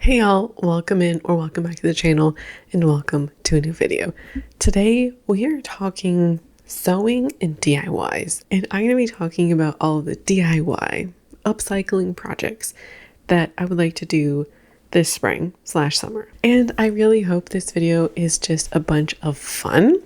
Hey y'all, welcome in or welcome back to the channel and welcome to a new video. Today we are talking sewing and DIYs, and I'm going to be talking about all of the DIY upcycling projects that I would like to do this spring/summer. And I really hope this video is just a bunch of fun.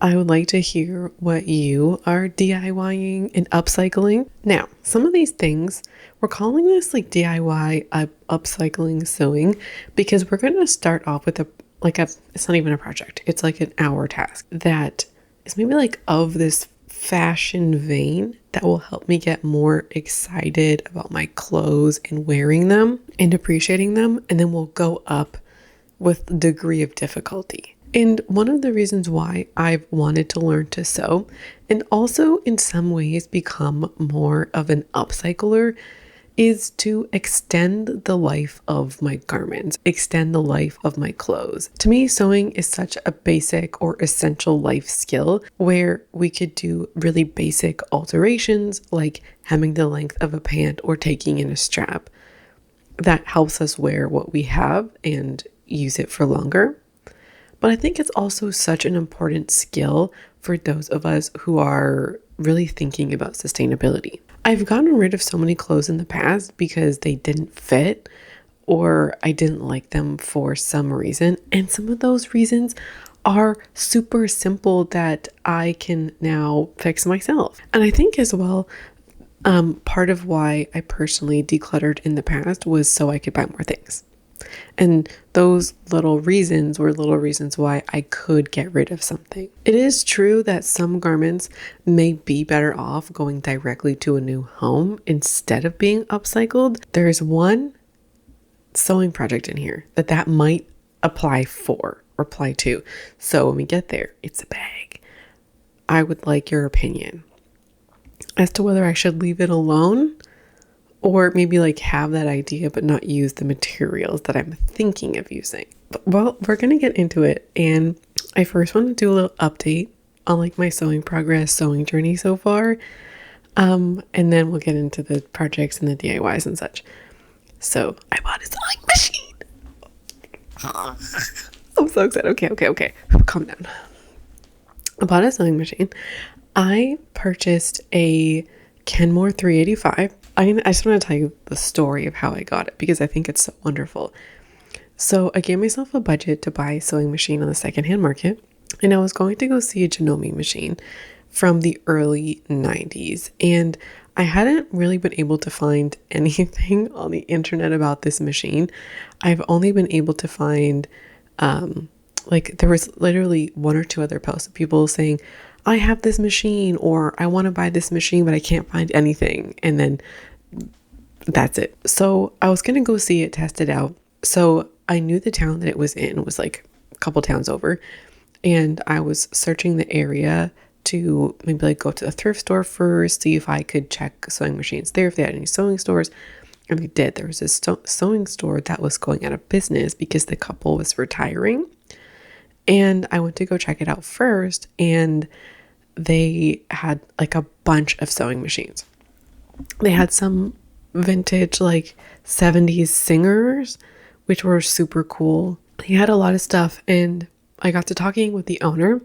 I would like to hear what you are DIYing and upcycling. Now, some of these things, we're calling this like DIY upcycling sewing because we're going to start off with it's not even a project. It's like an hour task that is maybe like of this fashion vein that will help me get more excited about my clothes and wearing them and appreciating them. And then we'll go up with degree of difficulty. And one of the reasons why I've wanted to learn to sew and also in some ways become more of an upcycler is to extend the life of my garments, extend the life of my clothes. To me, sewing is such a basic or essential life skill where we could do really basic alterations like hemming the length of a pant or taking in a strap. That helps us wear what we have and use it for longer. But I think it's also such an important skill for those of us who are really thinking about sustainability. I've gotten rid of so many clothes in the past because they didn't fit or I didn't like them for some reason. And some of those reasons are super simple that I can now fix myself. And I think as well, part of why I personally decluttered in the past was so I could buy more things. And those little reasons were little reasons why I could get rid of something. It is true that some garments may be better off going directly to a new home instead of being upcycled. There's one sewing project in here that might apply to. So when we get there, it's a bag. I would like your opinion as to whether I should leave it alone or maybe like have that idea but not use the materials that I'm thinking of using. But, well, we're going to get into it. And I first want to do a little update on like my sewing progress, sewing journey so far. And then we'll get into the projects and the DIYs and such. So I bought a sewing machine. I'm so excited. Okay. Calm down. I bought a sewing machine. I purchased a Kenmore 385. I just want to tell you the story of how I got it because I think it's so wonderful. So I gave myself a budget to buy a sewing machine on the secondhand market, and I was going to go see a Denim machine from the early 90s. And I hadn't really been able to find anything on the internet about this machine. I've only been able to find, there was literally one or two other posts of people saying, I have this machine or I want to buy this machine, but I can't find anything. And then that's it. So I was going to go see it, test it out. So I knew the town that it was in was like a couple towns over. And I was searching the area to maybe like go to the thrift store first, see if I could check sewing machines there, if they had any sewing stores. And we did. There was this sewing store that was going out of business because the couple was retiring. And I went to go check it out first, and they had like a bunch of sewing machines. They had some vintage like 70s Singers, which were super cool. He had a lot of stuff, and I got to talking with the owner,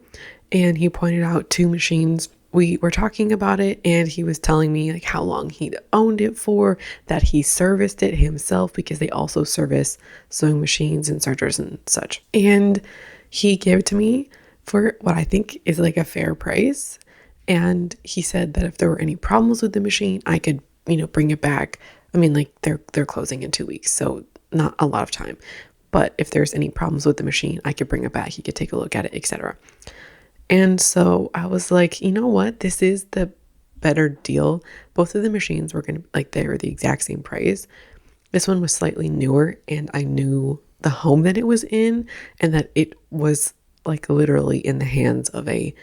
and he pointed out two machines. We were talking about it, and he was telling me like how long he'd owned it for, that he serviced it himself because they also service sewing machines and sergers and such. And he gave it to me for what I think is like a fair price. And he said that if there were any problems with the machine, I could, bring it back. I mean, like they're closing in 2 weeks, so not a lot of time. But if there's any problems with the machine, I could bring it back. He could take a look at it, etc. And so I was like, you know what? This is the better deal. Both of the machines were going to they were the exact same price. This one was slightly newer, and I knew the home that it was in and that it was like literally in the hands of a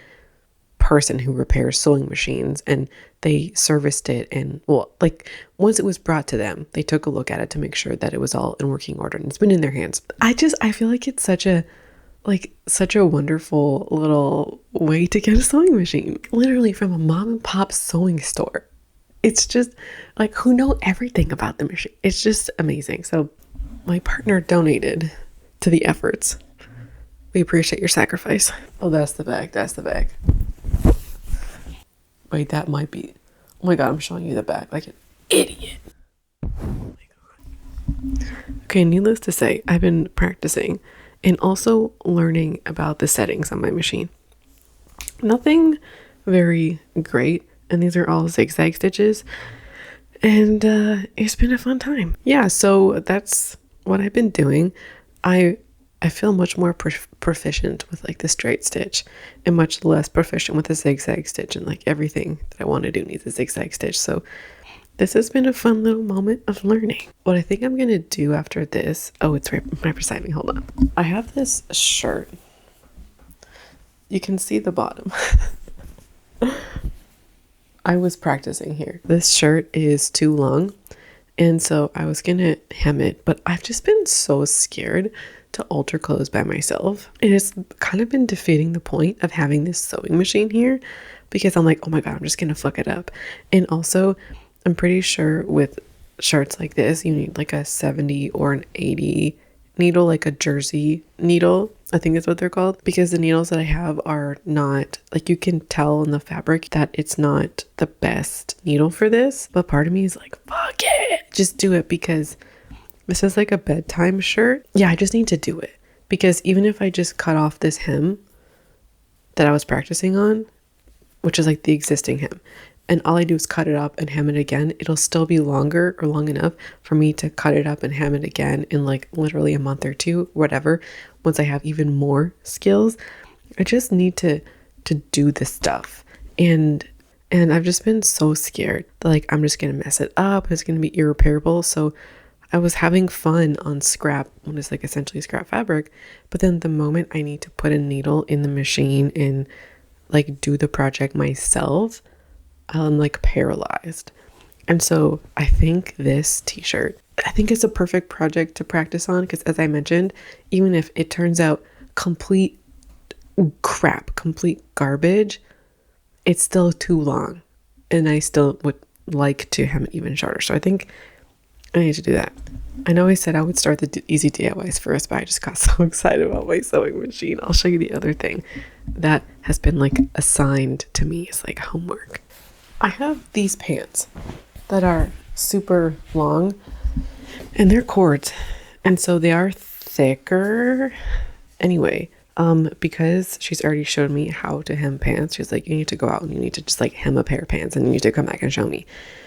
person who repairs sewing machines, and they serviced it. And once it was brought to them, they took a look at it to make sure that it was all in working order, and it's been in their hands. I feel like it's such a wonderful little way to get a sewing machine, literally from a mom and pop sewing store. It's just like, who know everything about the machine. It's just amazing. So my partner donated to the efforts. We appreciate your sacrifice. Oh, that's the bag. That's the bag. Wait, that might be. Oh my God, I'm showing you the bag like an idiot. Oh my God. Okay, needless to say, I've been practicing and also learning about the settings on my machine. Nothing very great, and these are all zigzag stitches, and it's been a fun time. Yeah, so that's what I've been doing. I feel much more proficient with like the straight stitch and much less proficient with the zigzag stitch, and like everything that I want to do needs a zigzag stitch. So this has been a fun little moment of learning. What I think I'm gonna do after this, oh, it's right beside me, hold on. I have this shirt. You can see the bottom. I was practicing here. This shirt is too long, and so I was gonna hem it, but I've just been so scared to alter clothes by myself. And it's kind of been defeating the point of having this sewing machine here, because I'm like, oh my God, I'm just gonna fuck it up. And also, I'm pretty sure with shirts like this, you need like a 70 or an 80 needle, like a jersey needle, I think that's what they're called, because the needles that I have are not, like, you can tell in the fabric that it's not the best needle for this. But part of me is like, fuck it, just do it, because this is like a bedtime shirt. Yeah, I just need to do it, because even if I just cut off this hem that I was practicing on, which is like the existing hem, and all I do is cut it up and hem it again, it'll still be longer or long enough for me to cut it up and hem it again in like literally a month or two, whatever, once I have even more skills. I just need to do this stuff. And I've just been so scared that like I'm just gonna mess it up, it's gonna be irreparable. So I was having fun on scrap, when it's like essentially scrap fabric, but then the moment I need to put a needle in the machine and like do the project myself, I'm like paralyzed. And so I think this t-shirt, I think it's a perfect project to practice on, because as I mentioned, even if it turns out complete crap, complete garbage, it's still too long, and I still would like to hem it even shorter. So I think I need to do that. I know I said I would start the easy DIYs first, but I just got so excited about my sewing machine. I'll show you the other thing that has been like assigned to me as like homework. I have these pants that are super long, and they're cords, and so they are thicker. Anyway, because she's already showed me how to hem pants, she's like, you need to go out and you need to just like hem a pair of pants, and you need to come back and show me.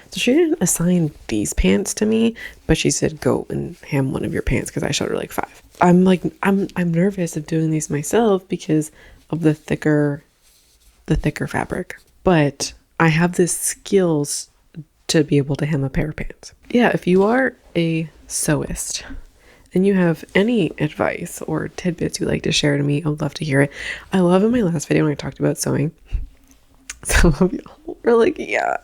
So she didn't assign these pants to me, but she said go and hem one of your pants, because I showed her like 5. I'm like, I'm nervous of doing these myself because of the thicker fabric, but I have the skills to be able to hem a pair of pants. Yeah, if you are a sewist and you have any advice or tidbits you'd like to share to me, I would love to hear it. I love in my last video when I talked about sewing, some of y'all were like, yeah,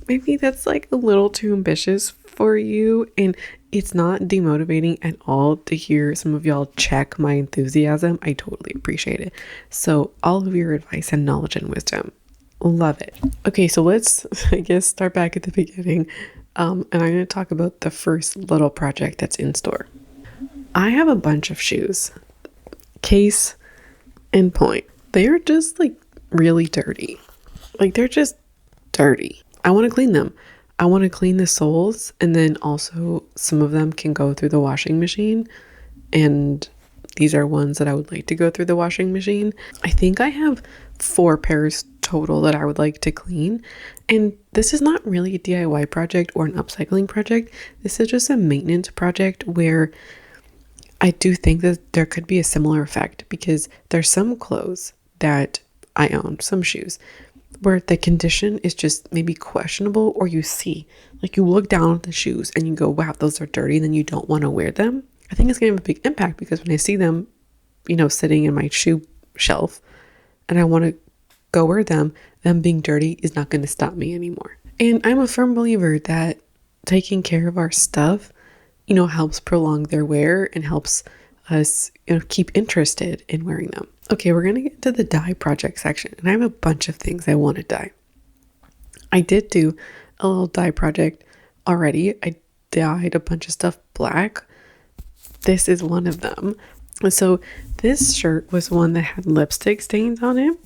maybe that's like a little too ambitious for you. And it's not demotivating at all to hear some of y'all check my enthusiasm. I totally appreciate it. So all of your advice and knowledge and wisdom, love it. Okay, so let's, I guess, start back at the beginning. And I'm going to talk about the first little project that's in store. I have a bunch of shoes, case and point. They are just like really dirty. Like they're just dirty. I want to clean them. I want to clean the soles, and then also some of them can go through the washing machine, and these are ones that I would like to go through the washing machine. I think I have 4 pairs total that I would like to clean, and this is not really a DIY project or an upcycling project. This is just a maintenance project where I do think that there could be a similar effect, because there's some clothes that I own, some shoes, where the condition is just maybe questionable, or you see, like you look down at the shoes and you go, wow, those are dirty, and then you don't want to wear them. I think it's going to have a big impact, because when I see them, you know, sitting in my shoe shelf and I want to go wear them being dirty is not going to stop me anymore. And I'm a firm believer that taking care of our stuff, you know, helps prolong their wear and helps us, you know, keep interested in wearing them. Okay, we're going to get to the dye project section, and I have a bunch of things I want to dye. I did do a little dye project already. I dyed a bunch of stuff black, this is one of them. So this shirt was one that had lipstick stains on it,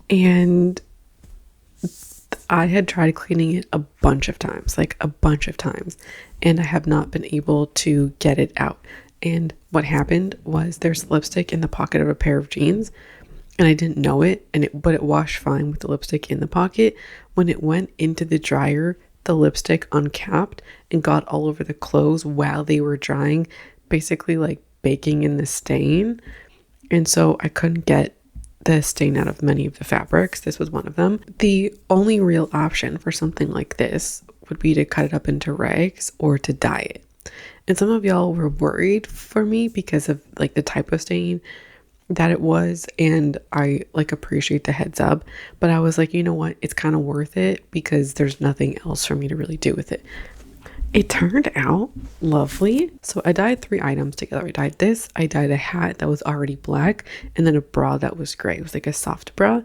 and I had tried cleaning it a bunch of times, and I have not been able to get it out. And what happened was there's lipstick in the pocket of a pair of jeans, and I didn't know it, but it washed fine with the lipstick in the pocket. When it went into the dryer, the lipstick uncapped and got all over the clothes while they were drying, basically like baking in the stain. And so I couldn't get the stain out of many of the fabrics. This was one of them. The only real option for something like this would be to cut it up into rags or to dye it. And some of y'all were worried for me because of like the type of stain that it was, and I like appreciate the heads up, but I was like, you know what, it's kind of worth it because there's nothing else for me to really do with it. It turned out lovely. So I dyed 3 items together. I dyed this, I dyed a hat that was already black, and then a bra that was gray. It was like a soft bra.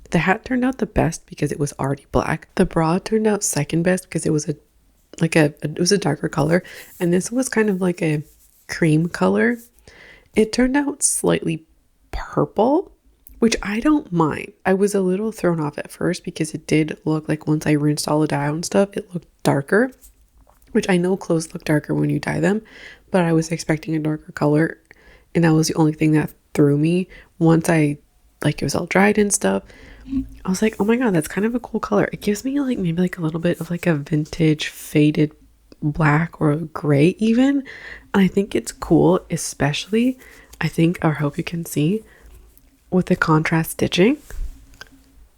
The hat turned out the best because it was already black. The bra turned out second best because it was a darker color, and this was kind of like a cream color. It turned out slightly purple, which I don't mind. I was a little thrown off at first because it did look like once I rinsed all the dye and stuff, it looked darker, which I know clothes look darker when you dye them, but I was expecting a darker color, and that was the only thing that threw me. Once it was all dried and stuff, I was like, oh my god, that's kind of a cool color. It gives me like maybe like a little bit of like a vintage faded black or a gray even, and I think it's cool, especially I hope you can see with the contrast stitching.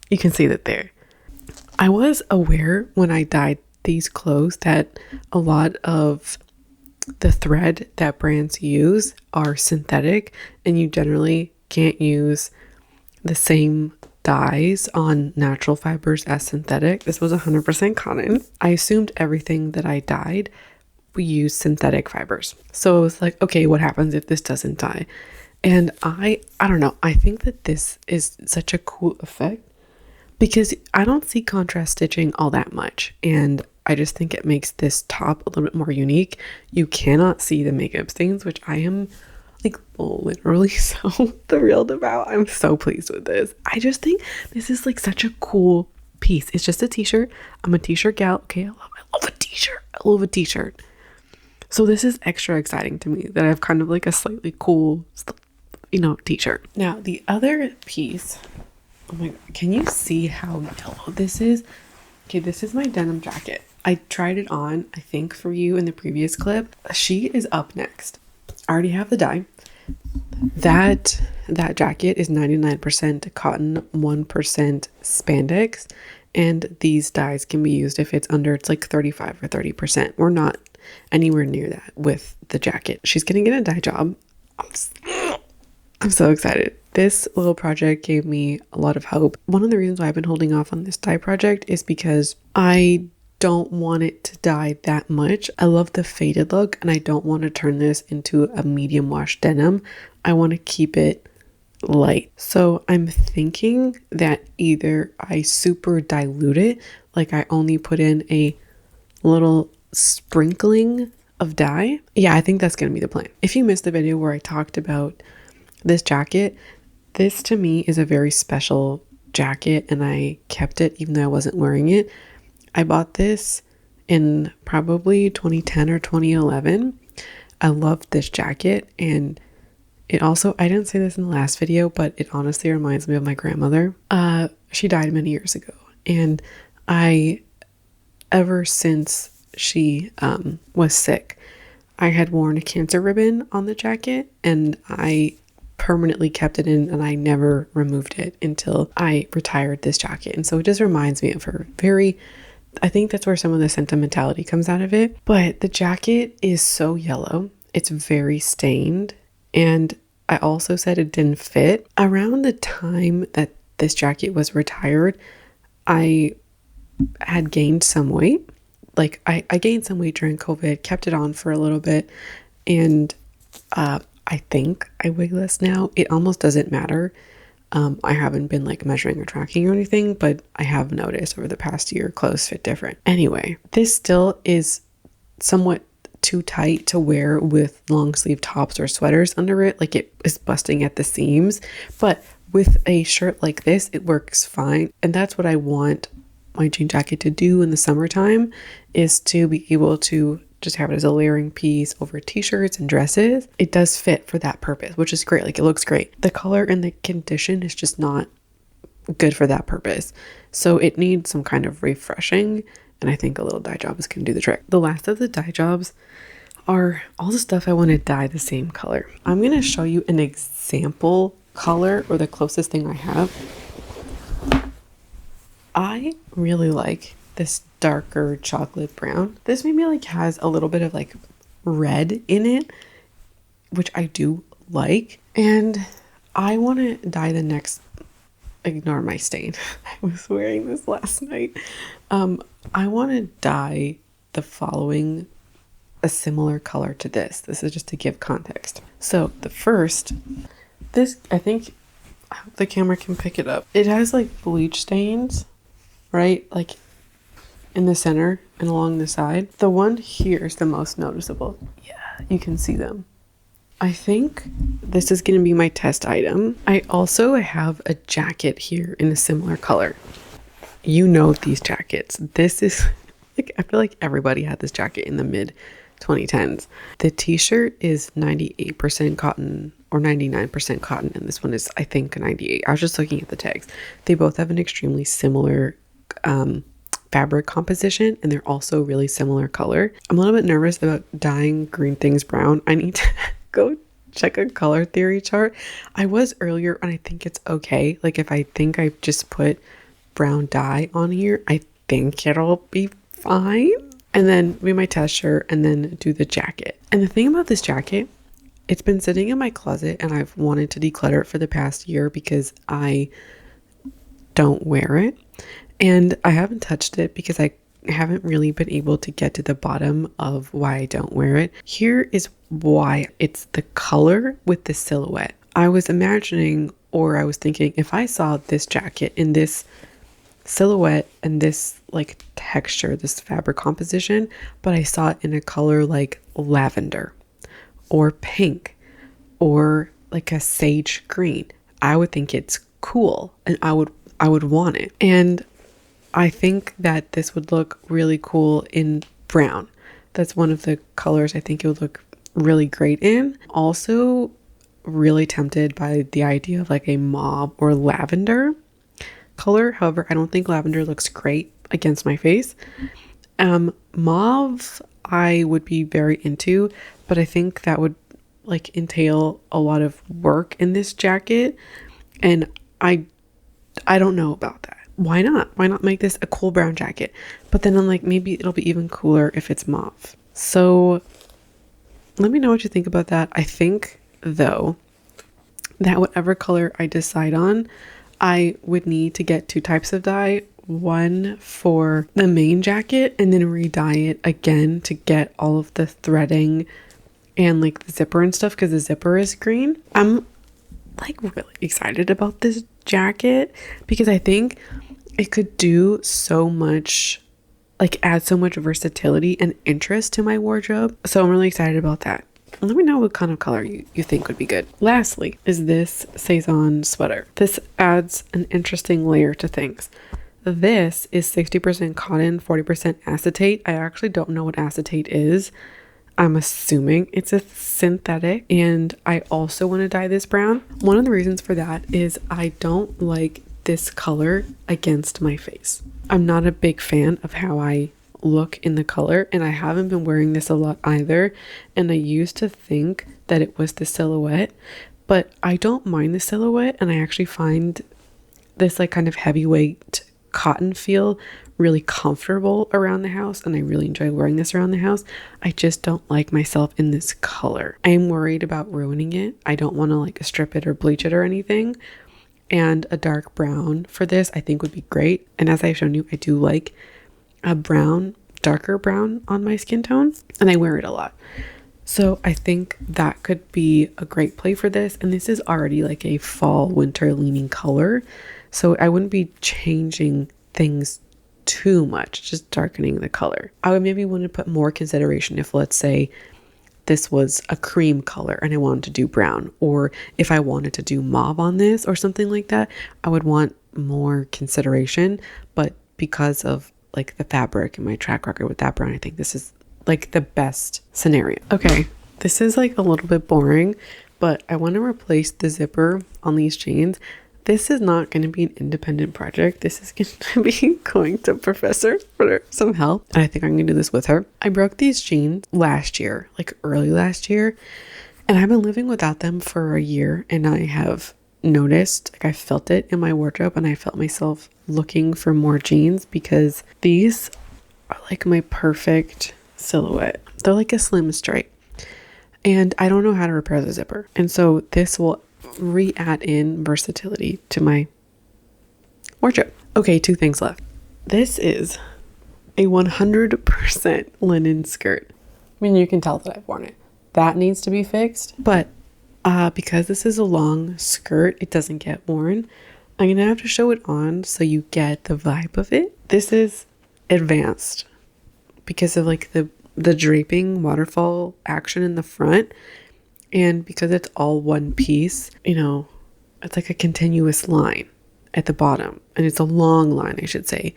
You can see that there. I was aware when I dyed these clothes that a lot of the thread that brands use are synthetic, and you generally can't use the same dyes on natural fibers as synthetic. This was 100% cotton. I assumed everything that I dyed we used synthetic fibers. So it was like, okay, what happens if this doesn't dye? And I don't know. I think that this is such a cool effect because I don't see contrast stitching all that much. And I just think it makes this top a little bit more unique. You cannot see the makeup stains, which I am like literally so thrilled about. I'm so pleased with this. I just think this is like such a cool piece. It's just a t-shirt. I'm a t-shirt gal. Okay, I love a t-shirt. I love a t-shirt. So this is extra exciting to me that I have kind of like a slightly cool, t-shirt. Now the other piece, oh my god, can you see how yellow this is? Okay, this is my denim jacket. I tried it on, I think, for you in the previous clip. She is up next. I already have the dye. That jacket is 99% cotton, 1% spandex, and these dyes can be used if it's like 35 or 30%. We're not anywhere near that with the jacket. She's gonna get a dye job. I'm so excited. This little project gave me a lot of hope. One of the reasons why I've been holding off on this dye project is because I don't want it to dye that much. I love the faded look, and I don't want to turn this into a medium wash denim. I want to keep it light. So I'm thinking that either I super dilute it, like I only put in a little sprinkling of dye. Yeah, I think that's going to be the plan. If you missed the video where I talked about this jacket, this to me is a very special jacket, and I kept it even though I wasn't wearing it. I bought this in probably 2010 or 2011. I love this jacket, and it also, I didn't say this in the last video, but it honestly reminds me of my grandmother. She died many years ago, and ever since she was sick, I had worn a cancer ribbon on the jacket, and I permanently kept it in, and I never removed it until I retired this jacket. And so it just reminds me of her. I think that's where some of the sentimentality comes out of it. But the jacket is so yellow. It's very stained. And I also said it didn't fit. Around the time that this jacket was retired, I had gained some weight. Like I gained some weight during COVID, kept it on for a little bit, and I think I weigh less now. It almost doesn't matter. I haven't been like measuring or tracking or anything, but I have noticed over the past year clothes fit different. Anyway, this still is somewhat too tight to wear with long sleeve tops or sweaters under it. Like it is busting at the seams, but with a shirt like this, it works fine. And that's what I want my jean jacket to do in the summertime, is to be able to just have it as a layering piece over t-shirts and dresses. It does fit for that purpose, which is great. Like it looks great. The color and the condition is just not good for that purpose. So it needs some kind of refreshing. And I think a little dye job is going to do the trick. The last of the dye jobs are all the stuff I want to dye the same color. I'm going to show you an example color, or the closest thing I have. I really like this darker chocolate brown. This maybe like has a little bit of like red in it, which I do like. And I want to dye the next, ignore my stain. I was wearing this last night. I want to dye the following a similar color to this. This is just to give context. So the first, this, I think, I hope the camera can pick it up. It has like bleach stains, right? Like in the center and along the side. The one here is the most noticeable. Yeah, you can see them. I think this is going to be my test item. I also have a jacket here in a similar color. You know these jackets. This is like, I feel like everybody had this jacket in the mid 2010s. The t-shirt is 98% cotton or 99% cotton, and this one is, I think, 98. I was just looking at the tags. They both have an extremely similar fabric composition, and they're also really similar color. I'm a little bit nervous about dyeing green things brown. I need to go check a color theory chart. I was earlier, and I think it's okay. Like if I think I just put brown dye on here, I think it'll be fine. And then be my test shirt, and then do the jacket. And the thing about this jacket, it's been sitting in my closet and I've wanted to declutter it for the past year because I don't wear it. And I haven't touched it because I haven't really been able to get to the bottom of why I don't wear it. Here is why. It's the color with the silhouette. I was imagining, or I was thinking, if I saw this jacket in this silhouette and this like texture, this fabric composition, but I saw it in a color like lavender or pink or like a sage green, I would think it's cool and I would want it. And I think that this would look really cool in brown. That's one of the colors I think it would look really great in. Also really tempted by the idea of like a mauve or lavender color. However, I don't think lavender looks great against my face. Mauve I would be very into, but I think that would like entail a lot of work in this jacket, and I don't know about that. Why not make this a cool brown jacket? But then I'm like, maybe it'll be even cooler if it's mauve. So let me know what you think about that. I think though that whatever color I decide on, I would need to get 2 types of dye, one for the main jacket and then re-dye it again to get all of the threading and like the zipper and stuff, because the zipper is green. I'm like really excited about this jacket because I think it could do so much, like add so much versatility and interest to my wardrobe. So I'm really excited about that. Let me know what kind of color you think would be good. Lastly is this Saison sweater. This adds an interesting layer to things. This is 60% cotton, 40% acetate. I actually don't know what acetate is. I'm assuming it's a synthetic, and I also want to dye this brown. One of the reasons for that is I don't like this color against my face. I'm not a big fan of how I look in the color, and I haven't been wearing this a lot either, and I used to think that it was the silhouette, but I don't mind the silhouette, and I actually find this like kind of heavyweight cotton feel really comfortable around the house, and I really enjoy wearing this around the house. I just don't like myself in this color. I am worried about ruining it. I don't want to like strip it or bleach it or anything, and a dark brown for this I think would be great. And as I've shown you, I do like a brown, darker brown on my skin tone, and I wear it a lot. So I think that could be a great play for this. And this is already like a fall winter leaning color, so I wouldn't be changing things too much, just darkening the color. I would maybe want to put more consideration if, let's say, this was a cream color and I wanted to do brown, or if I wanted to do mauve on this or something like that, I would want more consideration. But because of like the fabric and my track record with that brand, I think this is like the best scenario. Okay, this is like a little bit boring, but I want to replace the zipper on these jeans. This is not going to be an independent project. This is going to be going to Professor for some help. And I think I'm going to do this with her. I broke these jeans last year, like early last year. And I've been living without them for a year. And I have noticed, like I felt it in my wardrobe, and I felt myself looking for more jeans because these are like my perfect silhouette. They're like a slim straight. And I don't know how to repair the zipper. And so this will re-add in versatility to my wardrobe. Okay, 2 things left. This is a 100% linen skirt. I mean, you can tell that I've worn it. That needs to be fixed. But because this is a long skirt, it doesn't get worn. I'm gonna have to show it on so you get the vibe of it. This is advanced because of like the draping waterfall action in the front. And because it's all one piece, you know, it's like a continuous line at the bottom. And it's a long line, I should say.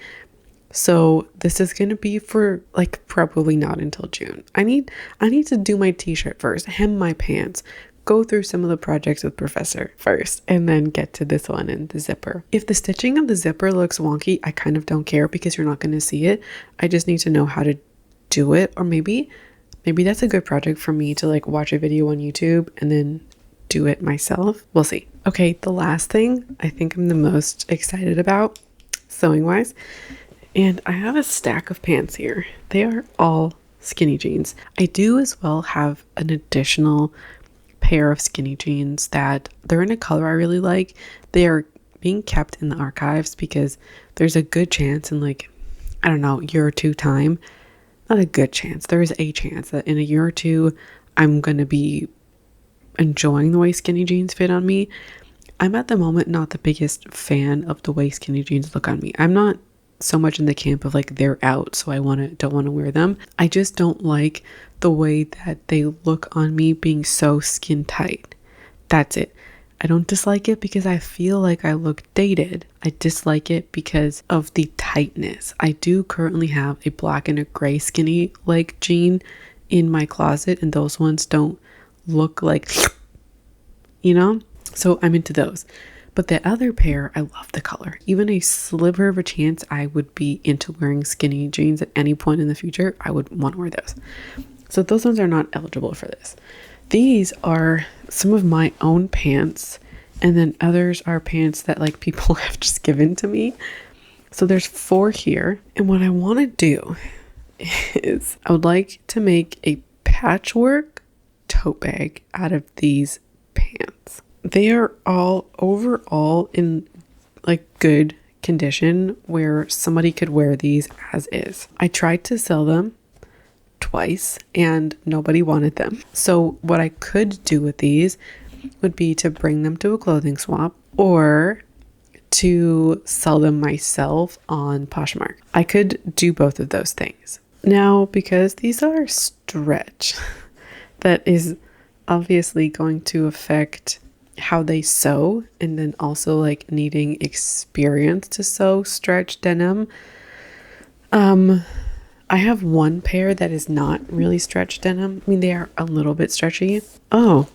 So this is going to be for like probably not until June. I need to do my t-shirt first, hem my pants, go through some of the projects with Professor first, and then get to this one and the zipper. If the stitching of the zipper looks wonky, I kind of don't care because you're not going to see it. I just need to know how to do it. Or maybe that's a good project for me to like watch a video on YouTube and then do it myself. We'll see. Okay, the last thing I think I'm the most excited about sewing wise, and I have a stack of pants here. They are all skinny jeans. I do as well have an additional pair of skinny jeans that they're in a color I really like. They are being kept in the archives because there's a good chance in like, I don't know, year or two time, not a good chance, there is a chance that in a year or two I'm going to be enjoying the way skinny jeans fit on me. I'm at the moment not the biggest fan of the way skinny jeans look on me. I'm not so much in the camp of like they're out so I don't want to wear them. I just don't like the way that they look on me being so skin tight. That's it. I don't dislike it because I feel like I look dated. I dislike it because of the tightness. I do currently have a black and a gray skinny leg jean in my closet, and those ones don't look like, you know? So I'm into those. But the other pair, I love the color. Even a sliver of a chance I would be into wearing skinny jeans at any point in the future, I would want to wear those. So those ones are not eligible for this. These are some of my own pants, and then others are pants that like people have just given to me. So there's 4 here. And what I want to do is I would like to make a patchwork tote bag out of these pants. They are all overall in like good condition where somebody could wear these as is. I tried to sell them twice and nobody wanted them. So what I could do with these would be to bring them to a clothing swap or to sell them myself on Poshmark. I could do both of those things. Now, because these are stretch, that is obviously going to affect how they sew, and then also like needing experience to sew stretch denim. I have one pair that is not really stretch denim. I mean, they are a little bit stretchy. Oh,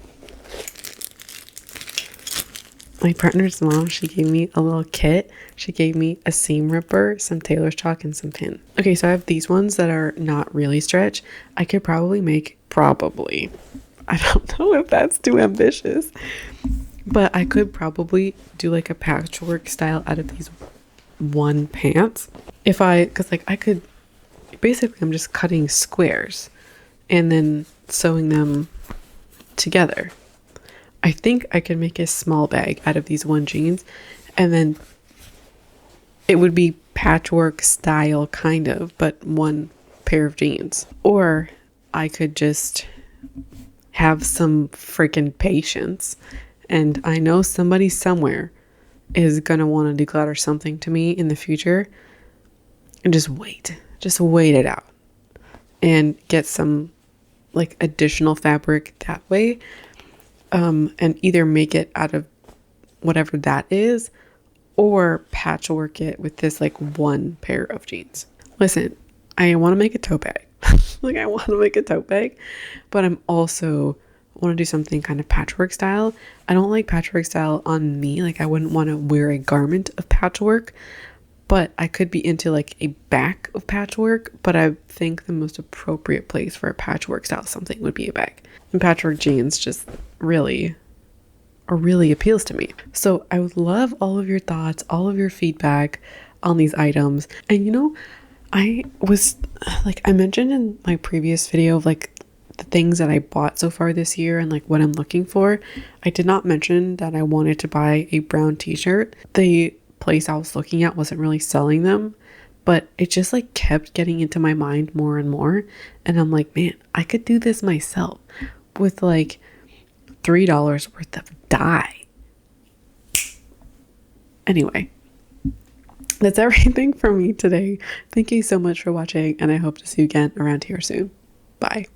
my partner's mom, she gave me a little kit. She gave me a seam ripper, some tailor's chalk, and some pin. Okay, so I have these ones that are not really stretch. I could probably make, I don't know if that's too ambitious, but I could probably do like a patchwork style out of these one pants. Because like I could, basically I'm just cutting squares and then sewing them together. I think I could make a small bag out of these one jeans, and then it would be patchwork style kind of, but one pair of jeans. Or I could just have some freaking patience, and I know somebody somewhere is gonna want to declutter something to me in the future, and just wait it out and get some like additional fabric that way, and either make it out of whatever that is or patchwork it with this like one pair of jeans. Listen, I want to make a tote bag. Like I want to make a tote bag, but I'm also want to do something kind of patchwork style. I don't like patchwork style on me. Like I wouldn't want to wear a garment of patchwork, but I could be into like a back of patchwork. But I think the most appropriate place for a patchwork style something would be a bag. And patchwork jeans just really appeals to me. So I would love all of your thoughts, all of your feedback on these items. And you know, I was like, I mentioned in my previous video of like the things that I bought so far this year and like what I'm looking for. I did not mention that I wanted to buy a brown t-shirt. The place I was looking at wasn't really selling them, but it just like kept getting into my mind more and more. And I'm like, man, I could do this myself with like $3 worth of dye. Anyway, that's everything from me today. Thank you so much for watching, and I hope to see you again around here soon. Bye.